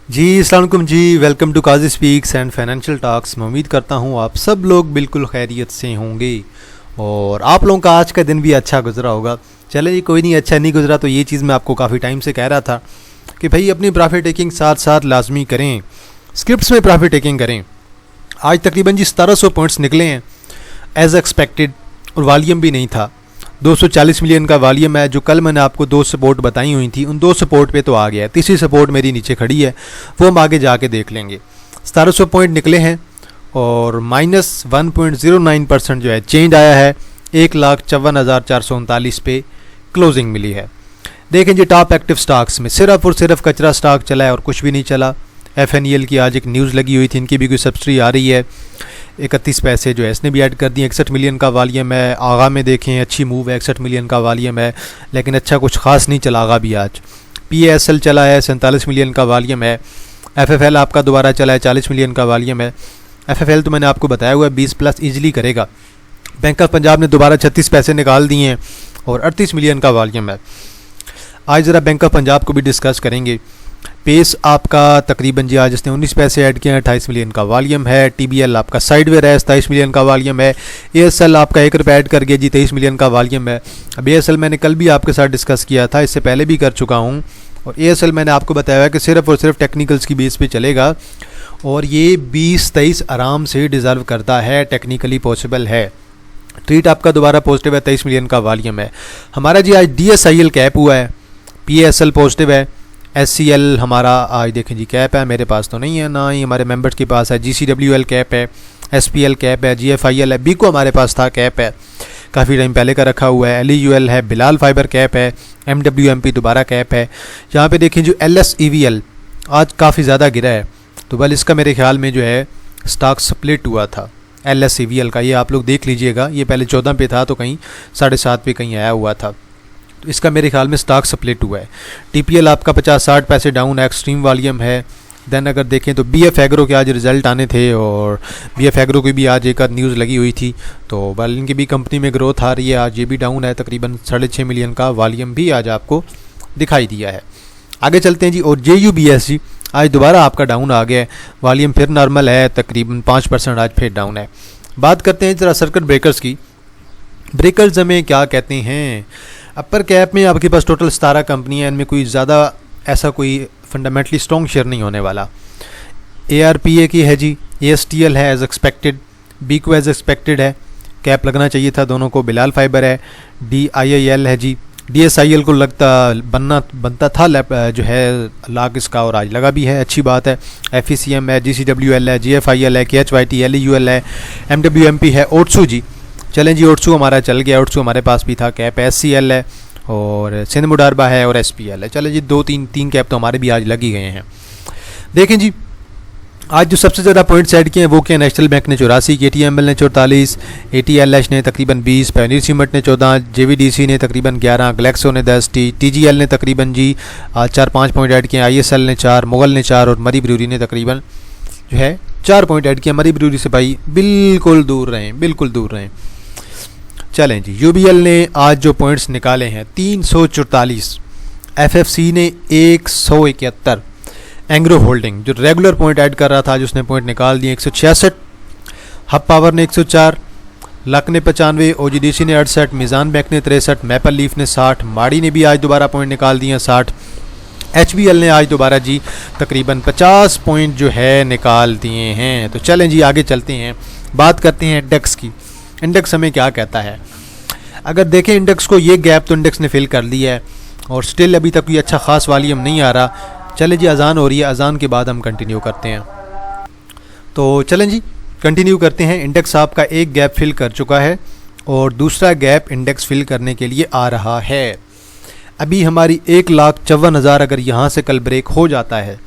जी अस्सलाम वालेकुम जी। Welcome to Qazi speaks and financial talks. मैं उम्मीद करता हूँ आप सब लोग बिल्कुल खैरियत से होंगे और आप लोगों का आज का दिन भी अच्छा गुजरा होगा। चले जी, कोई नहीं, अच्छा नहीं गुजरा तो ये चीज़ मैं आपको काफ़ी टाइम से कह रहा था कि भाई अपनी प्रॉफिट टेकिंग साथ साथ लाजमी करें, स्क्रिप्ट्स में प्रॉफिट टेकिंग करें। आज तकरीबन जी 1700 पॉइंट्स निकले हैं एज एक्सपेक्टेड और वॉल्यूम भी नहीं था। 240 मिलियन का वॉल्यूम है। जो कल मैंने आपको दो सपोर्ट बताई हुई थी उन दो सपोर्ट पे तो आ गया है। तीसरी सपोर्ट मेरी नीचे खड़ी है, वो हम आगे जाके देख लेंगे। 1700 पॉइंट निकले हैं और -1.09% जो है चेंज आया है। 1,54,439 पे क्लोजिंग मिली है। देखें जी, टॉप एक्टिव स्टॉक्स में सिर्फ और सिर्फ कचरा स्टॉक चला है और कुछ भी नहीं चला। FNEL की आज एक न्यूज़ लगी हुई थी, इनकी भी कोई सब्सिडी आ रही है। 31 पैसे जो है इसने भी ऐड कर दिए। 61 मिलियन का वॉल्यूम है। आगा में देखें अच्छी मूव है, 61 मिलियन का वॉल्यूम है, लेकिन अच्छा कुछ खास नहीं चला आगा भी आज। PASL चला है, 47 मिलियन का वॉल्यूम है। FFL आपका दोबारा चला है, 40 मिलियन का वॉल्यूम है। FFL तो मैंने आपको बताया हुआ है 20+ ईजिली करेगा। बैंक ऑफ पंजाब ने दोबारा 36 पैसे निकाल दिए हैं और 38 मिलियन का वॉल्यूम है। आज ज़रा बैंक ऑफ पंजाब को भी डिस्कस करेंगे। पेस आपका तकरीबन जी आज इसने 19 पैसे ऐड किए हैं, 28 मिलियन का वॉल्यूम है। TBL आपका साइडवेयर है, 27 मिलियन का वॉल्यूम है। ASL आपका 1 रुपये ऐड कर गया जी, 23 मिलियन का वॉल्यूम है। अब ASL मैंने कल भी आपके साथ डिस्कस किया था, इससे पहले भी कर चुका हूँ। और ASL मैंने आपको बताया है कि सिर्फ और सिर्फ टेक्निकल्स की बेस पे चलेगा और ये 20-23 आराम से डिज़र्व करता है, टेक्निकली पॉसिबल है। ट्रीट आपका दोबारा पॉजिटिव है, 23 मिलियन का वॉल्यूम है। हमारा जी आज DSIL कैप हुआ है, PASL पॉजिटिव है। SCL हमारा आज देखें जी कैप है, मेरे पास तो नहीं है, ना ही हमारे मेंबर्स के पास है। GCWL कैप है, SPL कैप है, GFIL है, BICO हमारे पास था कैप है, काफ़ी टाइम पहले का रखा हुआ है। LEUL है, बिलाल फाइबर कैप है, MWMP दोबारा कैप है। यहाँ पे देखें जो LSEVL आज काफ़ी ज़्यादा गिरा है, तो बल इसका मेरे ख्याल में जो है स्टॉक स्प्लिट हुआ था LSEVL का, ये आप लोग देख लीजिएगा। ये पहले 14 पे था तो कहीं 7.5 पे कहीं आया हुआ था, तो इसका मेरे ख्याल में स्टॉक स्प्लिट हुआ है। TPL आपका 50-60 पैसे डाउन है, एक्सट्रीम वॉल्यूम है। देन अगर देखें तो BF एग्रो के आज रिज़ल्ट आने थे और BF एग्रो की भी आज एक न्यूज़ लगी हुई थी, तो बल इनकी भी कंपनी में ग्रोथ आ रही है। आज ये भी डाउन है, तकरीबन 6.5 मिलियन का वॉल्यूम भी आज आपको दिखाई दिया है। आगे चलते हैं जी। और JUBS जी आज दोबारा आपका डाउन आ गया है, वॉल्यूम फिर नॉर्मल है, तकरीबन 5% आज फिर डाउन है। बात करते हैं ज़रा सर्किट ब्रेकर्स की। ब्रेकर्स हमें क्या कहते हैं? अपर कैप में आपके पास टोटल 17 कंपनी है, इनमें कोई ज़्यादा ऐसा कोई फंडामेंटली स्ट्रॉन्ग शेयर नहीं होने वाला। ARPA की है जी, ASTL है as expected, BICO as expected है, कैप लगना चाहिए था दोनों को। बिलाल फाइबर है, DIIL है जी। DSIL को बनता था जो है लाग इसका, और आज लगा भी है, अच्छी बात है। FECM है, GCWL है, GFIL है, KHYT, LEUL है, MWMP है, ओट्सू जी। चलें जी, ओट्सू हमारा चल गया, ओट्सू हमारे पास भी था कैप। SCL है और सिंध मुडारबा है और SPL है। चलें जी, तीन कैप तो हमारे भी आज लग ही गए हैं। देखें जी, आज जो सबसे ज़्यादा पॉइंट्स ऐड किए हैं वो क्या? नेशनल बैंक ने 84, KTML ने 44, ATLH ने तकरीबन 20, पायोनियर सीमेंट ने 14, JVDC ने तकरीबन 11, ग्लेक्सो ने 10, TGL ने तकरीबन जी 4-5 पॉइंट ऐड किए। ISL ने 4, मुगल ने 4 और मरी ब्रूरी ने तकरीबन जो है 4 पॉइंट ऐड किया। मरी ब्रूरी से भाई बिल्कुल दूर रहें, बिल्कुल दूर रहें। चलें जी, UBL ने आज जो पॉइंट्स निकाले हैं 344, FFC ने 171, एंग्रो होल्डिंग जो रेगुलर पॉइंट ऐड कर रहा था आज उसने पॉइंट निकाल दिए 166, हब पावर ने 104, लक ने 95, OGDC ने 68, मिज़ान बैंक ने 63, मैपल लीफ ने 60, माड़ी ने भी आज दोबारा पॉइंट निकाल दिए 60, HBL ने आज दोबारा जी तकरीबन 50 पॉइंट जो है निकाल दिए हैं। तो चलें जी आगे चलते हैं, बात करते हैं इंडेक्स की। इंडेक्स हमें क्या कहता है? अगर देखें इंडेक्स को, ये गैप तो इंडेक्स ने फिल कर लिया है और स्टिल अभी तक कोई अच्छा खास वॉल्यूम नहीं आ रहा। चलें जी, अजान हो रही है, अजान के बाद हम कंटिन्यू करते हैं। तो चलें जी कंटिन्यू करते हैं। इंडेक्स आपका एक गैप फिल कर चुका है और दूसरा गैप इंडेक्स फिल करने के लिए आ रहा है। अभी हमारी 1,54,000 अगर यहाँ से कल ब्रेक हो जाता है,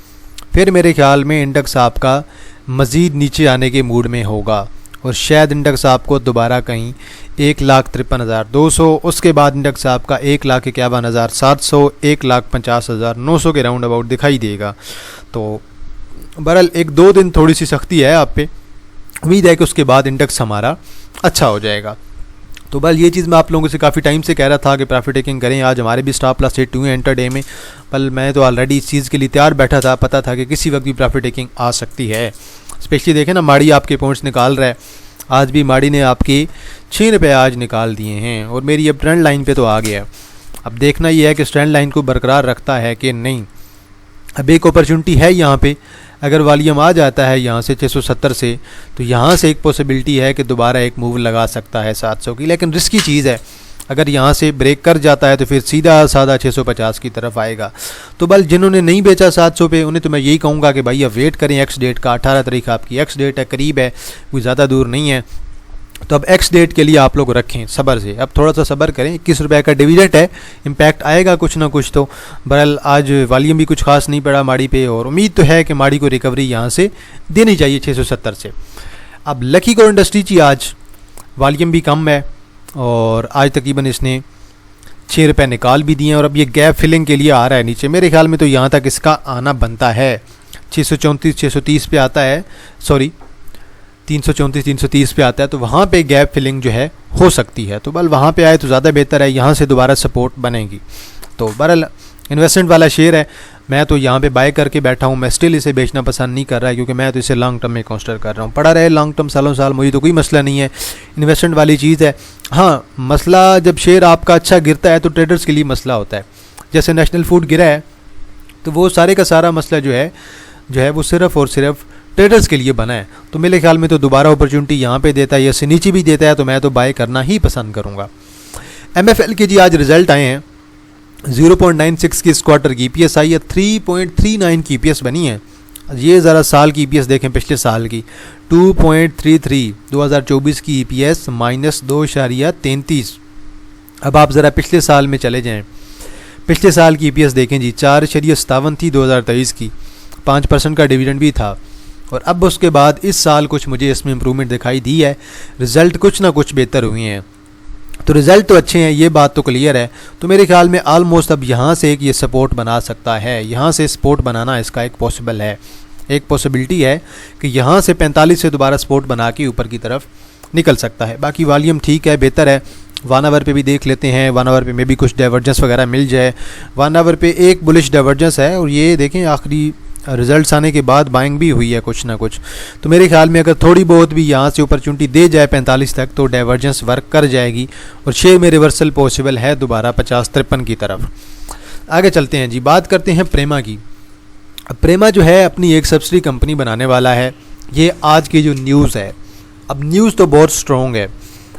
फिर मेरे ख्याल में इंडेक्स आपका मज़ीद नीचे आने के मूड में होगा और शायद इंडेक्स आपको दोबारा कहीं 1,53,200, उसके बाद इंडेक्स आपका 1,51,700, 1,50,900 के राउंड अबाउट दिखाई देगा। तो बहरहाल 1-2 दिन थोड़ी सी सख्ती है आप पे, उम्मीद है कि उसके बाद इंडेक्स हमारा अच्छा हो जाएगा। तो बल ये चीज़ मैं आप लोगों से काफ़ी टाइम से कह रहा था कि प्रॉफिट टेकिंग करें। आज हमारे भी स्टॉप लॉस हिट हुए इंटर डे में, बल मैं तो ऑलरेडी इस चीज़ के लिए तैयार बैठा था, पता था कि किसी वक्त भी प्रॉफिट टेकिंग आ सकती है। स्पेशली देखें ना, माड़ी आपके पॉइंट्स निकाल रहा है, आज भी माड़ी ने आपके 6 रुपये आज निकाल दिए हैं और मेरी अब ट्रेंड लाइन पे तो आ गया। अब देखना ये है कि ट्रेंड लाइन को बरकरार रखता है कि नहीं। अब एक अपॉर्चुनिटी है यहाँ पे, अगर वॉल्यूम आ जाता है यहाँ से 670 से, तो यहाँ से एक पॉसिबिलिटी है कि दोबारा एक मूव लगा सकता है 700 की, लेकिन रिस्की चीज़ है। अगर यहाँ से ब्रेक कर जाता है तो फिर सीधा साधा 650 की तरफ आएगा। तो बल जिन्होंने नहीं बेचा 700 पे, उन्हें तो मैं यही कहूँगा कि भाई अब वेट करें एक्स डेट का। 18 तारीख आपकी एक्स डेट है, करीब है, कोई ज़्यादा दूर नहीं है। तो अब एक्स डेट के लिए आप लोग रखें सब्र से, अब थोड़ा सा सब्र करें। 21 रुपये का डिविडेंड है, इम्पैक्ट आएगा कुछ ना कुछ। तो बहरहाल आज वॉल्यूम भी कुछ खास नहीं पड़ा माड़ी पे, और उम्मीद तो है कि माड़ी को रिकवरी यहाँ से देनी चाहिए 670 से। अब लकी को इंडस्ट्री की आज वॉल्यूम भी कम है और आज तकरीबन इसने 6 रुपये निकाल भी दिए हैं और अब ये गैप फिलिंग के लिए आ रहा है नीचे। मेरे ख्याल में तो यहाँ तक इसका आना बनता है। 634 630 पे आता है, सॉरी 334 330 पे आता है, तो वहाँ पे गैप फिलिंग जो है हो सकती है। तो बल वहाँ पे आए तो ज़्यादा बेहतर है, यहाँ से दोबारा सपोर्ट बनेगी। तो बहरहाल इन्वेस्टमेंट वाला शेयर है, मैं तो यहाँ पे बाय करके बैठा हूँ। मैं स्टिल इसे बेचना पसंद नहीं कर रहा है क्योंकि मैं तो इसे लॉन्ग टर्म में कंसिडर कर रहा हूँ। पड़ा रहे लॉन्ग टर्म सालों साल, मुझे तो कोई मसला नहीं है। इन्वेस्टमेंट वाली चीज़ है। हाँ, मसला जब शेयर आपका अच्छा गिरता है तो ट्रेडर्स के लिए मसला होता है। जैसे नेशनल फूड गिरा है तो वो सारे का सारा मसला जो है वो सिर्फ़ और सिर्फ ट्रेडर्स के लिए बना है। तो मेरे ख्याल में तो दोबारा अपॉर्चुनिटी यहाँ पे देता है या से नीचे भी देता है तो मैं तो बाय करना ही पसंद करूँगा। MFL के जी आज रिजल्ट आए हैं। 0.96 की इस क्वार्टर की EPS आई है, 3.39 की EPS बनी है। ये ज़रा साल की EPS देखें, पिछले साल की 2.33, 2024 की EPS -2.33। अब आप ज़रा पिछले साल में चले जाएँ, पिछले साल की EPS देखें जी, 4.57 थी 2023 की, 5% का डिविडेंड भी था। और अब उसके बाद इस साल कुछ मुझे इसमें इम्प्रूवमेंट दिखाई दी है, रिज़ल्ट कुछ ना कुछ बेहतर हुए हैं। तो रिज़ल्ट तो अच्छे हैं, ये बात तो क्लियर है। तो मेरे ख्याल में आलमोस्ट अब यहाँ से एक ये सपोर्ट बना सकता है, यहाँ से सपोर्ट बनाना इसका एक पॉसिबल है, एक पॉसिबिलिटी है कि यहाँ से 45 से दोबारा सपोर्ट बना के ऊपर की तरफ निकल सकता है। बाकी वॉल्यूम ठीक है, बेहतर है। 1 आवर पे भी देख लेते हैं, 1 आवर पे में भी कुछ डाइवर्जेंस वगैरह मिल जाए। 1 आवर पे एक बुलिश डाइवर्जेंस है और ये देखें आखिरी रिजल्ट्स आने के बाद बाइंग भी हुई है कुछ ना कुछ। तो मेरे ख्याल में अगर थोड़ी बहुत भी यहाँ से अपॉर्चुनिटी दे जाए 45 तक तो डाइवर्जेंस वर्क कर जाएगी और शेयर में रिवर्सल पॉसिबल है दोबारा 50-53 की तरफ। आगे चलते हैं जी, बात करते हैं प्रेमा की। अब प्रेमा जो है अपनी एक सब्सिडी कंपनी बनाने वाला है। ये आज की जो न्यूज़ है, अब न्यूज़ तो बहुत स्ट्रॉन्ग है।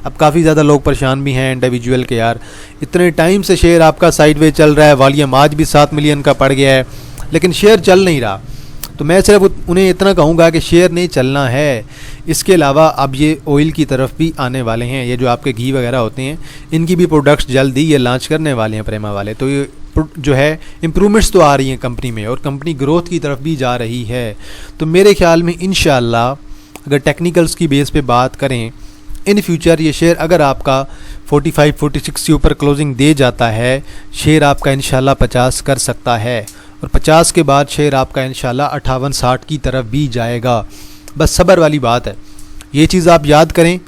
अब काफ़ी ज़्यादा लोग परेशान भी हैं इंडिविजुअल के, यार इतने टाइम से शेयर आपका साइडवे चल रहा है, वॉल्यूम आज भी 7 मिलियन का पड़ गया है लेकिन शेयर चल नहीं रहा। तो मैं सिर्फ उन्हें इतना कहूँगा कि शेयर नहीं चलना है। इसके अलावा अब ये ऑयल की तरफ भी आने वाले हैं, ये जो आपके घी वगैरह होते हैं इनकी भी प्रोडक्ट्स जल्दी ये लॉन्च करने वाले हैं प्रेमा वाले। तो ये जो है इम्प्रूवमेंट्स तो आ रही हैं कंपनी में और कंपनी ग्रोथ की तरफ भी जा रही है। तो मेरे ख्याल में इंशाल्लाह अगर टेक्निकल्स की बेस पे बात करें, इन फ्यूचर ये शेयर अगर आपका 45-46 के ऊपर क्लोजिंग दे जाता है, शेयर आपका इंशाल्लाह 50 कर सकता है और 50 के बाद शेयर आपका इंशाल्लाह 58-60 की तरफ भी जाएगा। बस सब्र वाली बात है, ये चीज़ आप याद करें,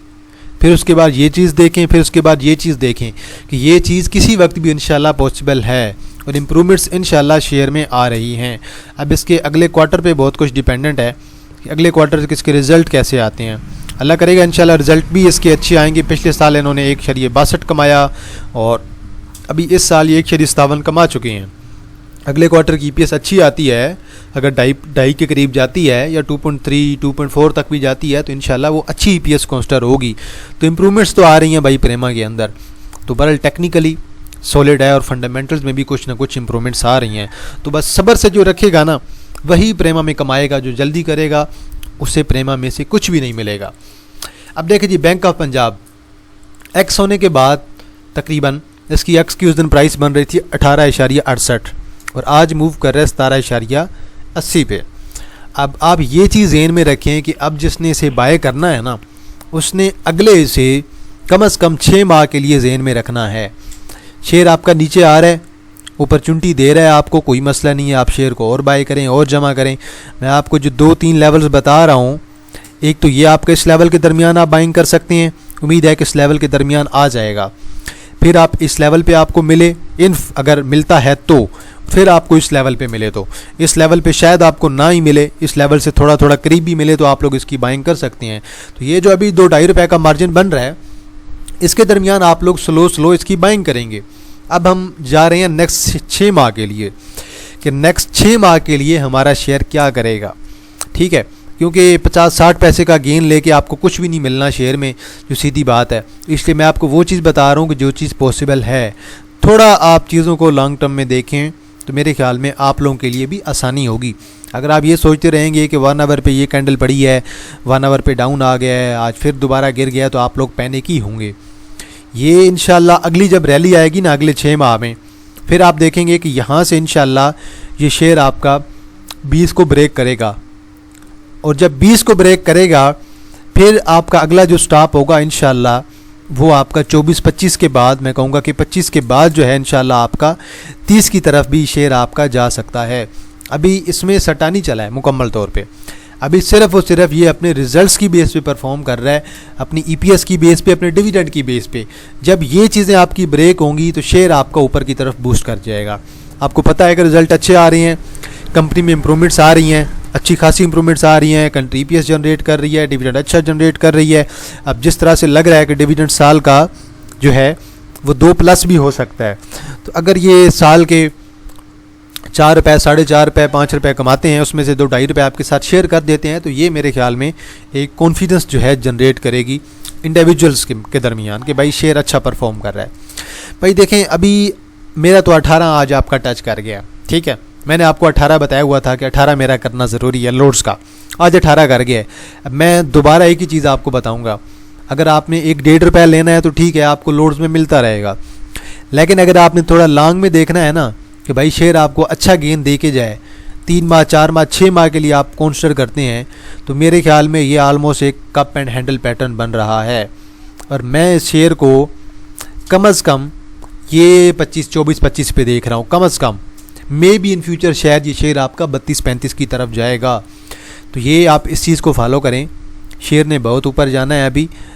फिर उसके बाद ये चीज़ देखें, फिर उसके बाद ये चीज़ देखें कि ये चीज़ किसी वक्त भी इंशाल्लाह पॉसिबल है और इम्प्रूवमेंट्स इंशाल्लाह शेयर में आ रही हैं। अब इसके अगले क्वार्टर पे बहुत कुछ डिपेंडेंट है कि अगले क्वार्टर के इसके रिज़ल्ट कैसे आते हैं। अल्लाह करेगा इंशाल्लाह रिज़ल्ट भी इसके अच्छे आएंगे। पिछले साल इन्होंने 1.62 कमाया और अभी इस साल ये 1.57 कमा चुके हैं। अगले क्वार्टर की EPS अच्छी आती है, अगर ढाई के करीब जाती है या 2.3 2.4 तक भी जाती है तो इंशाल्लाह वो अच्छी EPS कंसिडर होगी। तो इम्प्रूवमेंट्स तो आ रही हैं भाई प्रेमा के अंदर। तो बहरहाल टेक्निकली सॉलिड है और फंडामेंटल्स में भी कुछ ना कुछ इम्प्रूवमेंट्स आ रही हैं। तो बस सब्र से जो रखेगा ना वही प्रेमा में कमाएगा, जो जल्दी करेगा उसे प्रेमा में से कुछ भी नहीं मिलेगा। अब देखिए जी, बैंक ऑफ पंजाब एक्स होने के बाद तकरीबन इसकी एक्स की उस दिन प्राइस बन रही थी 18.68 और आज मूव कर रहा है 17.80 पे। अब आप ये चीज़ ज़हन में रखें कि अब जिसने इसे बाय करना है ना उसने अगले से कम से कम 6 माह के लिए ज़हन में रखना है। शेयर आपका नीचे आ रहा है, अपॉर्चुनिटी दे रहा है आपको, कोई मसला नहीं है, आप शेयर को और बाय करें और जमा करें। मैं आपको जो 2-3 लेवल्स बता रहा हूँ, एक तो ये आपके इस लेवल के दरमियान आप बाइंग कर सकते हैं, उम्मीद है कि इस लेवल के दरमियान आ जाएगा। फिर आप इस लेवल पे आपको मिले, अगर मिलता है तो फिर आपको इस लेवल पे मिले, तो इस लेवल पे शायद आपको ना ही मिले, इस लेवल से थोड़ा थोड़ा करीब भी मिले तो आप लोग इसकी बाइंग कर सकते हैं। तो ये जो अभी 2-2.5 रुपये का मार्जिन बन रहा है, इसके दरमियान आप लोग स्लो इसकी बाइंग करेंगे। अब हम जा रहे हैं नेक्स्ट 6 माह के लिए कि नेक्स्ट 6 माह के लिए हमारा शेयर क्या करेगा, ठीक है, क्योंकि 50-60 पैसे का गेन लेके आपको कुछ भी नहीं मिलना शेयर में, जो सीधी बात है। इसलिए मैं आपको वो चीज़ बता रहा हूँ कि जो चीज़ पॉसिबल है, थोड़ा आप चीज़ों को लॉन्ग टर्म में देखें तो मेरे ख्याल में आप लोगों के लिए भी आसानी होगी। अगर आप ये सोचते रहेंगे कि 1 आवर पे ये कैंडल पड़ी है, 1 आवर पे डाउन आ गया है, आज फिर दोबारा गिर गया, तो आप लोग पैनिक ही होंगे। ये इंशाल्लाह अगली जब रैली आएगी ना, अगले 6 माह में, फिर आप देखेंगे कि यहाँ से इंशाल्लाह ये शेयर आपका 20 को ब्रेक करेगा, और जब 20 को ब्रेक करेगा फिर आपका अगला जो स्टॉप होगा इंशाल्लाह वो आपका 24-25 के बाद, मैं कहूँगा कि 25 के बाद जो है इंशाल्लाह आपका 30 की तरफ भी शेयर आपका जा सकता है। अभी इसमें सट्टा नहीं चला है मुकम्मल तौर पे, अभी सिर्फ और सिर्फ ये अपने रिजल्ट्स की बेस पे परफॉर्म कर रहा है, अपनी ईपीएस की बेस पे, अपने डिविडेंड की बेस पे। जब ये चीज़ें आपकी ब्रेक होंगी तो शेयर आपका ऊपर की तरफ बूस्ट कर जाएगा। आपको पता है कि रिजल्ट अच्छे आ रहे हैं, कंपनी में इंप्रूवमेंट्स आ रही हैं, अच्छी खासी इंप्रूवमेंट्स आ रही हैं, कंट्री ईपीएस जनरेट कर रही है, डिविडेंड अच्छा जनरेट कर रही है। अब जिस तरह से लग रहा है कि डिविडेंड साल का जो है वो 2+ भी हो सकता है, तो अगर ये साल के 4 रुपये, 4.5 रुपये, 5 रुपये कमाते हैं, उसमें से 2-2.5 रुपये आपके साथ शेयर कर देते हैं, तो ये मेरे ख्याल में एक कॉन्फिडेंस जो है जनरेट करेगी इंडिविजुअल्स के दरमियान कि भाई शेयर अच्छा परफॉर्म कर रहा है। भाई देखें, अभी मेरा तो 18 आज आपका टच कर गया, ठीक है, मैंने आपको 18 बताया हुआ था कि 18 मेरा करना ज़रूरी है लोड्स का, आज 18 कर गया है। अब मैं दोबारा एक ही चीज़ आपको बताऊंगा, अगर आपने 1-1.5 रुपया लेना है तो ठीक है, आपको लोड्स में मिलता रहेगा, लेकिन अगर आपने थोड़ा लॉन्ग में देखना है ना कि भाई शेयर आपको अच्छा गेन दे के जाए, 3 माह, 4 माह, 6 माह के लिए आप कंसिडर करते हैं, तो मेरे ख्याल में ये आलमोस्ट एक कप एंड हैंडल पैटर्न बन रहा है। और मैं इस शेयर को कम अज़ कम ये 24-25 पे देख रहा हूँ, कम अज़ कम। मे बी इन फ्यूचर शायद ये शेयर आपका 32-35 की तरफ जाएगा, तो ये आप इस चीज़ को फॉलो करें। शेयर ने बहुत ऊपर जाना है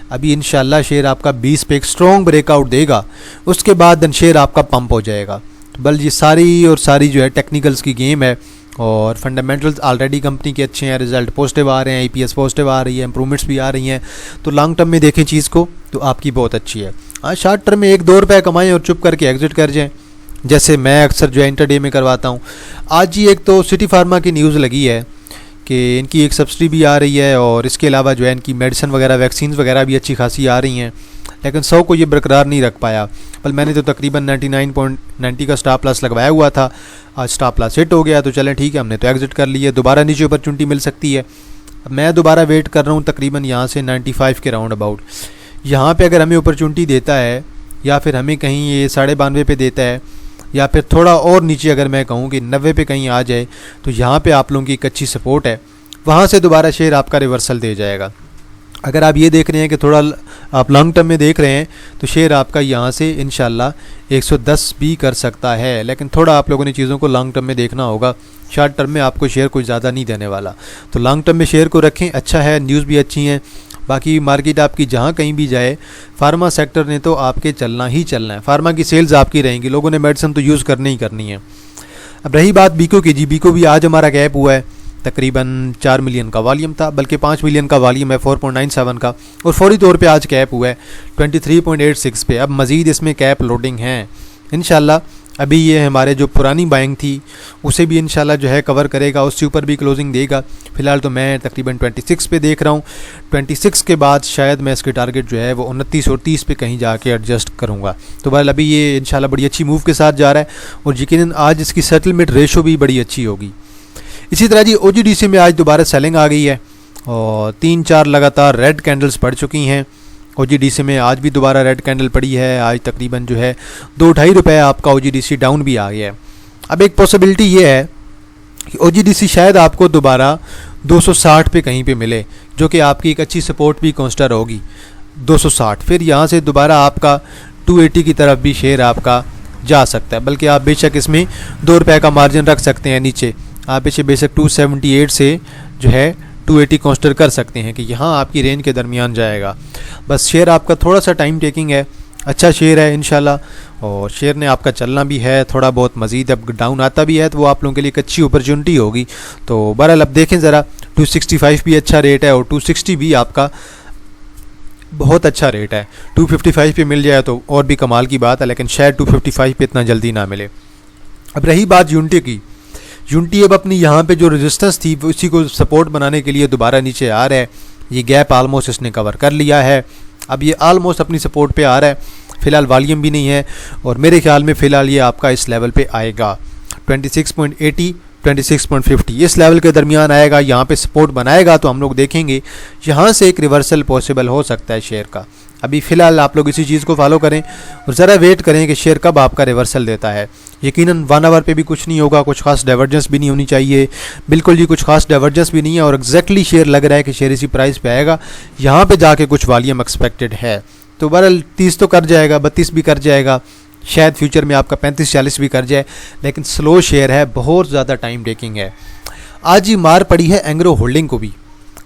अभी इंशाल्लाह शेयर आपका 20 पे एक स्ट्रॉन्ग ब्रेकआउट देगा, उसके बाद देन शेयर आपका पंप हो जाएगा। तो बल ये सारी जो है टेक्निकल्स की गेम है, और फंडामेंटल्स ऑलरेडी कंपनी के अच्छे हैं, रिजल्ट पॉजिटिव आ रहे हैं, ईपीएस पॉजिटिव आ रही है, इंप्रूवमेंट्स भी आ रही हैं, तो लॉन्ग टर्म में देखें चीज़ को तो आपकी बहुत अच्छी है। हाँ, शॉर्ट टर्म में 1-2 रुपये कमाएँ और चुप करके एग्जिट कर जाएँ, जैसे मैं अक्सर जो है इंटरडे में करवाता हूँ। आज ही एक तो सिटी फार्मा की न्यूज़ लगी है कि इनकी एक सब्सिडी भी आ रही है, और इसके अलावा जो है इनकी मेडिसिन वगैरह, वैक्सीन वगैरह भी अच्छी खासी आ रही हैं, लेकिन 100 को ये बरकरार नहीं रख पाया। बल मैंने तो तकरीबन 99.90 का स्टॉप लॉस लगवाया हुआ था, आज स्टॉप लॉस हिट हो गया, तो चलें ठीक है, हमने तो एग्जिट कर लिया। दोबारा नीचे अपॉर्चुनिटी मिल सकती है। अब मैं दोबारा वेट कर रहा हूँ तकरीबन यहाँ से 95 के राउंड अबाउट। यहाँ पे अगर हमें अपॉर्चुनिटी देता है, या फिर हमें कहीं ये 92.5 पे देता है, या फिर थोड़ा और नीचे अगर मैं कहूँ कि 90 पे कहीं आ जाए, तो यहाँ पे आप लोगों की एक अच्छी सपोर्ट है, वहाँ से दोबारा शेयर आपका रिवर्सल दे जाएगा। अगर आप ये देख रहे हैं कि थोड़ा आप लॉन्ग टर्म में देख रहे हैं, तो शेयर आपका यहाँ से इंशाल्लाह 110 भी कर सकता है, लेकिन थोड़ा आप लोगों ने चीज़ों को लॉन्ग टर्म में देखना होगा। शॉर्ट टर्म में आपको शेयर कुछ ज़्यादा नहीं देने वाला, तो लॉन्ग टर्म में शेयर को रखें, अच्छा है, न्यूज़ भी अच्छी हैं। बाकी मार्केट आपकी जहाँ कहीं भी जाए, फार्मा सेक्टर ने तो आपके चलना ही चलना है, फार्मा की सेल्स आपकी रहेंगी, लोगों ने मेडिसिन तो यूज़ करनी ही करनी है। अब रही बात बीको की, जी बीको भी आज हमारा गैप हुआ है, तकरीबन 4 मिलियन का वॉल्यूम था, बल्कि 5 मिलियन का वॉल्यूम है, 4.97 का, और फौरी तौर पे आज कैप हुआ है 23.86 पे। अब मज़ीद इसमें कैप लोडिंग है इंशाल्लाह। अभी ये हमारे जो पुरानी बाइंग थी उसे भी इंशाल्लाह जो है कवर करेगा, उससे ऊपर भी क्लोजिंग देगा। फ़िलहाल तो मैं तकरीबन 26 पे देख रहा हूँ, 26 के बाद शायद मैं इसके टारगेट जो है वो 29 और 30 पे कहीं जाके एडजस्ट करूँगा। तो बहरहाल अभी ये इंशाल्लाह बड़ी अच्छी मूव के साथ जा रहा है, और यकीनन आज इसकी सेटलमेंट रेशो भी बड़ी अच्छी होगी। इसी तरह जी OGDC में आज दोबारा सेलिंग आ गई है, और 3-4 लगातार रेड कैंडल्स पड़ चुकी हैं। OGDC में आज भी दोबारा रेड कैंडल पड़ी है, आज तकरीबन जो है 2-2.5 रुपये आपका OGDC डाउन भी आ गया है। अब एक पॉसिबिलिटी ये है कि OGDC शायद आपको दोबारा 260 पे कहीं पे मिले, जो कि आपकी एक अच्छी सपोर्ट भी कंसिडर होगी 260। फिर यहाँ से दोबारा आपका 280 की तरफ भी शेयर आपका जा सकता है, बल्कि आप बेशक इसमें 2 रुपये का मार्जिन रख सकते हैं नीचे। आप इसे बेशक 278 से जो है 280 कंसिडर कर सकते हैं कि यहाँ आपकी रेंज के दरमियान जाएगा। बस शेयर आपका थोड़ा सा टाइम टेकिंग है, अच्छा शेयर है इंशाल्लाह, और शेयर ने आपका चलना भी है थोड़ा बहुत, मज़ीद अब डाउन आता भी है तो वो आप लोगों के लिए एक अच्छी अपॉर्चुनिटी होगी। तो बहरहाल अब देखें ज़रा, 265 भी अच्छा रेट है और 260 भी आपका बहुत अच्छा रेट है। 255 पे मिल जाए तो और भी कमाल की बात है, लेकिन शायद 255 पे इतना जल्दी ना मिले। अब रही बात यूनिटी की, यूनिटी अब अपनी यहाँ पे जो रेजिस्टेंस थी उसी को सपोर्ट बनाने के लिए दोबारा नीचे आ रहा है। ये गैप आलमोस्ट इसने कवर कर लिया है, अब ये आलमोस्ट अपनी सपोर्ट पे आ रहा है। फ़िलहाल वॉल्यूम भी नहीं है और मेरे ख्याल में फ़िलहाल ये आपका इस लेवल पे आएगा 26.80 26.50 इस लेवल के दरमियान आएगा, यहाँ पे सपोर्ट बनाएगा तो हम लोग देखेंगे यहाँ से एक रिवर्सल पॉसिबल हो सकता है शेयर का। अभी फ़िलहाल आप लोग इसी चीज़ को फॉलो करें और ज़रा वेट करें कि शेयर कब आपका रिवर्सल देता है। यकीनन 1 आवर पे भी कुछ नहीं होगा, कुछ खास डाइवर्जेंस भी नहीं होनी चाहिए, बिल्कुल जी कुछ खास डाइवर्जेंस भी नहीं है और एग्जैक्टली शेयर लग रहा है कि शेयर इसी प्राइस पे आएगा। यहाँ पे जाके कुछ वॉल्यूम एक्सपेक्टेड है, तो बहरहाल 30 तो कर जाएगा, 32 भी कर जाएगा, शायद फ्यूचर में आपका 35-40 भी कर जाए, लेकिन स्लो शेयर है, बहुत ज़्यादा टाइम टेकिंग है। आज ही मार पड़ी है एंग्रो होल्डिंग को भी,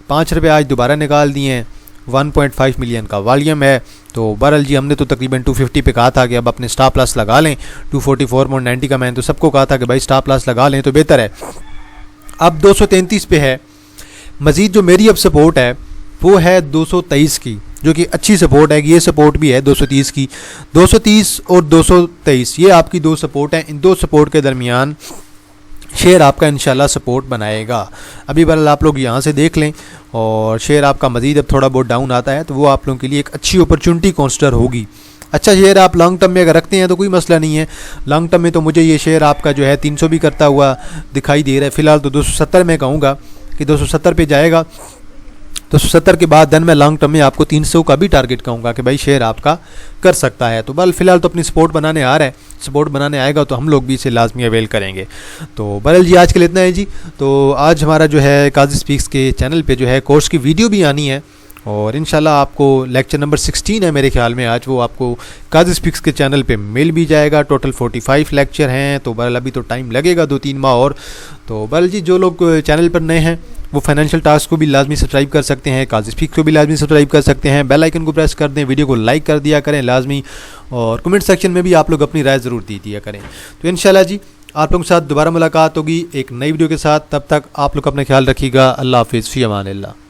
5 रुपये आज दोबारा निकाल दिए हैं, 1.5 मिलियन का वॉल्यूम है। तो बहरहाल जी हमने तो तकरीबन 250 पे कहा था कि अब अपने स्टॉप लॉस लगा लें, 244.90 का मैंने तो सबको कहा था कि भाई स्टॉप लॉस लगा लें तो बेहतर है। अब 233 पे है, मज़ीद जो मेरी अब सपोर्ट है वो है 223 की, जो कि अच्छी सपोर्ट है। ये सपोर्ट भी है 230 की, 230 और 223 ये आपकी दो सपोर्ट हैं। इन दो सपोर्ट के दरमियान शेयर आपका इंशाल्लाह सपोर्ट बनाएगा। अभी बहरहाल आप लोग यहाँ से देख लें और शेयर आपका मज़ीद अब थोड़ा बहुत डाउन आता है तो वो आप लोगों के लिए एक अच्छी अपॉर्चुनिटी कंसिडर होगी। अच्छा शेयर आप लॉन्ग टर्म में अगर रखते हैं तो कोई मसला नहीं है। लॉन्ग टर्म में तो मुझे ये शेयर आपका जो है 300 भी करता हुआ दिखाई दे रहा है। फ़िलहाल तो 270 में कहूँगा कि 270 पे जाएगा, 270 के बाद देन मैं लॉन्ग टर्म में आपको 300 का भी टारगेट कहूँगा कि भाई शेयर आपका कर सकता है। तो बल फ़िलहाल तो अपनी सपोर्ट बनाने आ रहा है, सपोर्ट बनाने आएगा तो हम लोग भी इसे लाजमी अवेल करेंगे। तो बहरहाल जी आज के लिए इतना है जी। तो आज हमारा जो है काजी स्पीक्स के चैनल पे जो है कोर्स की वीडियो भी आनी है और इंशाल्लाह आपको लेक्चर नंबर 16 है मेरे ख्याल में आज, वो आपको काजी स्पीक्स के चैनल पे मिल भी जाएगा। टोटल 45 लेक्चर हैं, तो बहरहाल अभी तो टाइम लगेगा 2-3 माह और। तो बहरहाल जी जो लोग चैनल पर नए हैं वो फाइनेंशियल टास्क को भी लाजमी सब्सक्राइब कर सकते हैं, काजी स्पीक्स को भी लाजमी सब्सक्राइब कर सकते हैं, बेल आइकन को प्रेस कर दें, वीडियो को लाइक कर दिया करें लाजमी, और कमेंट सेक्शन में भी आप लोग अपनी राय ज़रूर दी दिया करें। तो इंशाल्लाह जी आप लोगों के साथ दोबारा मुलाकात होगी एक नई वीडियो के साथ। तब तक आप लोग अपना ख्याल रखिएगा। अल्लाह हाफिज़, फ़ी अमान अल्लाह।